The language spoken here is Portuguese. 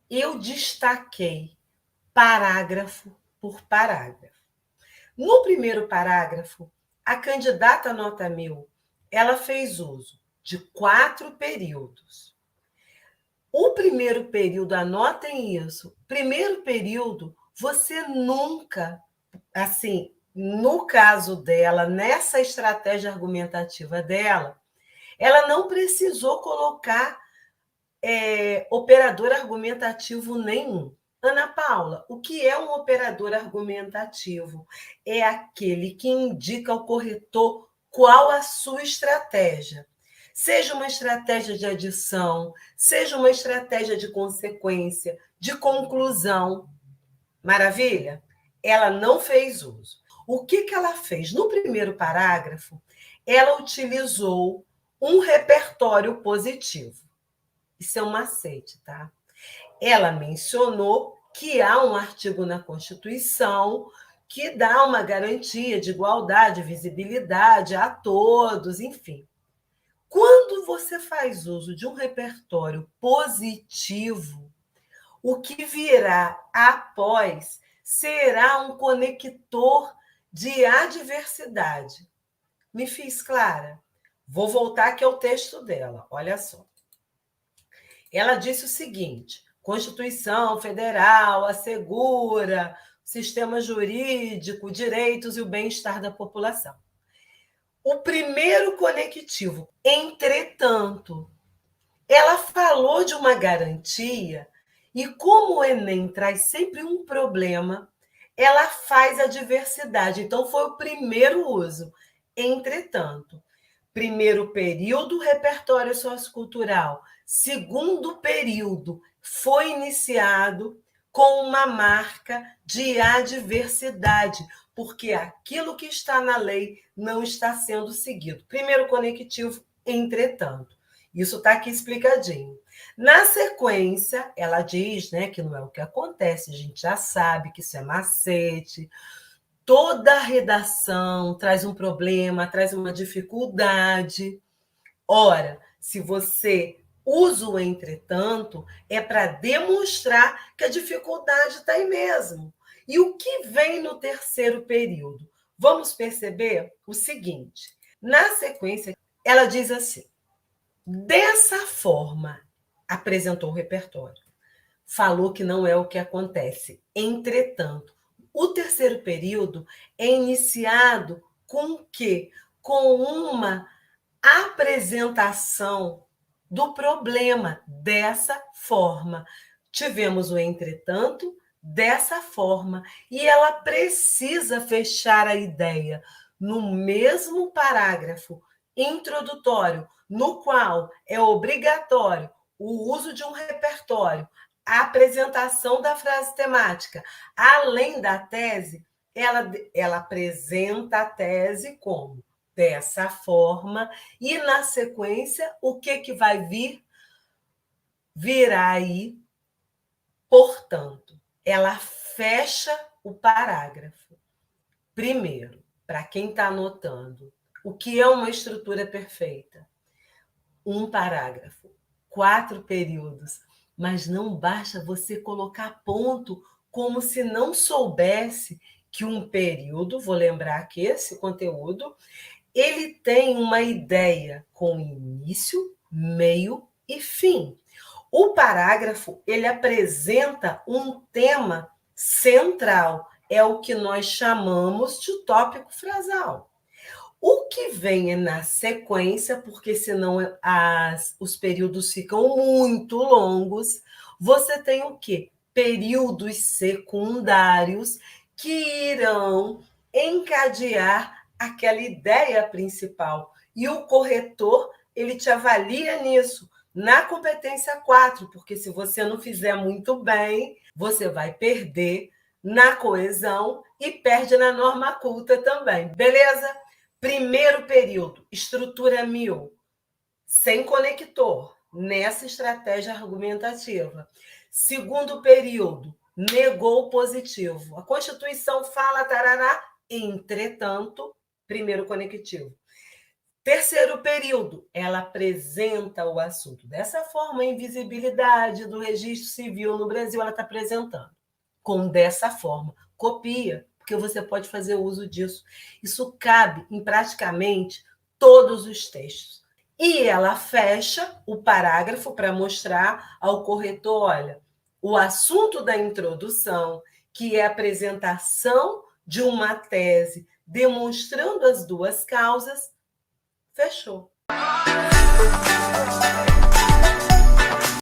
eu destaquei parágrafo por parágrafo. No primeiro parágrafo, a candidata nota 1000, ela fez uso de 4 períodos. O primeiro período, anotem isso, primeiro período, você nunca, assim, no caso dela, nessa estratégia argumentativa dela, ela não precisou colocar operador argumentativo nenhum. Ana Paula, o que é um operador argumentativo? É aquele que indica ao corretor qual a sua estratégia. Seja uma estratégia de adição, seja uma estratégia de consequência, de conclusão. Maravilha? Ela não fez uso. O que ela fez? No primeiro parágrafo, ela utilizou um repertório positivo. Isso é um macete, tá? Ela mencionou que há um artigo na Constituição que dá uma garantia de igualdade, visibilidade a todos, enfim. Quando você faz uso de um repertório positivo, o que virá após será um conector de adversidade. Me fiz clara? Vou voltar aqui ao texto dela, olha só. Ela disse o seguinte: Constituição Federal assegura o sistema jurídico, direitos e o bem-estar da população. O primeiro conectivo, entretanto, ela falou de uma garantia e como o Enem traz sempre um problema, ela faz a diversidade. Então, foi o primeiro uso. Entretanto, primeiro período, repertório sociocultural. Segundo período, foi iniciado com uma marca de adversidade, porque aquilo que está na lei não está sendo seguido. Primeiro conectivo, entretanto. Isso está aqui explicadinho. Na sequência, ela diz, né, que não é o que acontece, a gente já sabe que isso é macete. Toda redação traz um problema, traz uma dificuldade. Ora, se você usa o entretanto, é para demonstrar que a dificuldade está aí mesmo. E o que vem no terceiro período? Vamos perceber o seguinte: na sequência, ela diz assim: dessa forma, apresentou o repertório. Falou que não é o que acontece. Entretanto, o terceiro período é iniciado com o quê? Com uma apresentação do problema dessa forma. Tivemos o entretanto dessa forma e ela precisa fechar a ideia no mesmo parágrafo introdutório, no qual é obrigatório o uso de um repertório, a apresentação da frase temática, além da tese, ela apresenta a tese como dessa forma, e na sequência, o que vai vir? Virá aí, portanto, ela fecha o parágrafo. Primeiro, para quem está anotando, o que é uma estrutura perfeita? Um parágrafo, 4 períodos, mas não basta você colocar ponto como se não soubesse que um período, vou lembrar que esse conteúdo, ele tem uma ideia com início, meio e fim. O parágrafo, ele apresenta um tema central, é o que nós chamamos de tópico frasal. O que vem na sequência, porque senão os períodos ficam muito longos, você tem o quê? Períodos secundários que irão encadear aquela ideia principal. E o corretor, ele te avalia nisso, na competência 4, porque se você não fizer muito bem, você vai perder na coesão e perde na norma culta também, beleza? Primeiro período, estrutura 1000, sem conector, nessa estratégia argumentativa. Segundo período, negou o positivo. A Constituição fala, tarará, entretanto, primeiro conectivo. Terceiro período, ela apresenta o assunto. Dessa forma, a invisibilidade do registro civil no Brasil, ela está apresentando. Dessa forma, copia, porque você pode fazer uso disso. Isso cabe em praticamente todos os textos. E ela fecha o parágrafo para mostrar ao corretor, olha, o assunto da introdução, que é a apresentação de uma tese demonstrando as duas causas, fechou.